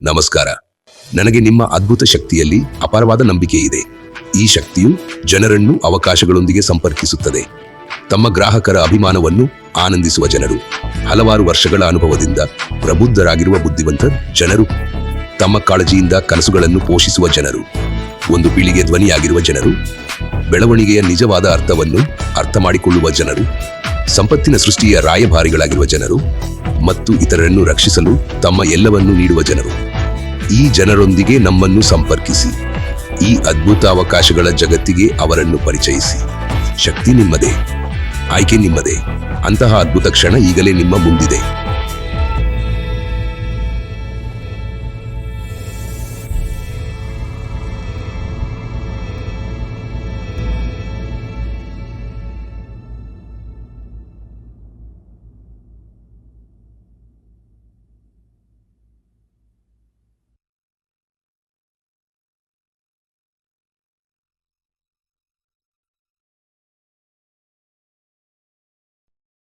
ನಮಸ್ಕಾರ. ನನಗೆ ನಿಮ್ಮ ಅದ್ಭುತ ಶಕ್ತಿಯಲ್ಲಿ ಅಪಾರವಾದ ನಂಬಿಕೆ ಇದೆ. ಈ ಶಕ್ತಿಯು ಜನರನ್ನು ಅವಕಾಶಗಳೊಂದಿಗೆ ಸಂಪರ್ಕಿಸುತ್ತದೆ. ತಮ್ಮ ಗ್ರಾಹಕರ ಅಭಿಮಾನವನ್ನು ಆನಂದಿಸುವ ಜನರು, ಹಲವಾರು ವರ್ಷಗಳ ಅನುಭವದಿಂದ ಪ್ರಬುದ್ಧರಾಗಿರುವ ಬುದ್ಧಿವಂತ ಜನರು, ತಮ್ಮ ಕಾಳಜಿಯಿಂದ ಕನಸುಗಳನ್ನು ಪೋಷಿಸುವ ಜನರು, ಒಂದು ಪೀಳಿಗೆ ಧ್ವನಿಯಾಗಿರುವ ಜನರು, ಬೆಳವಣಿಗೆಯ ನಿಜವಾದ ಅರ್ಥವನ್ನು ಅರ್ಥ ಮಾಡಿಕೊಳ್ಳುವ ಜನರು, ಸಂಪತ್ತಿನ ಸೃಷ್ಟಿಯ ರಾಯಭಾರಿಗಳಾಗಿರುವ ಜನರು ಮತ್ತು ಇತರರನ್ನು ರಕ್ಷಿಸಲು ತಮ್ಮ ಎಲ್ಲವನ್ನೂ ನೀಡುವ ಜನರು. ಈ ಜನರೊಂದಿಗೆ ನಮ್ಮನ್ನು ಸಂಪರ್ಕಿಸಿ. ಈ ಅದ್ಭುತ ಅವಕಾಶಗಳ ಜಗತ್ತಿಗೆ ಅವರನ್ನು ಪರಿಚಯಿಸಿ. ಶಕ್ತಿ ನಿಮ್ಮದೇ, ಆಯ್ಕೆ ನಿಮ್ಮದೇ. ಅಂತಹ ಅದ್ಭುತ ಕ್ಷಣ ಈಗಲೇ ನಿಮ್ಮ ಮುಂದಿದೆ.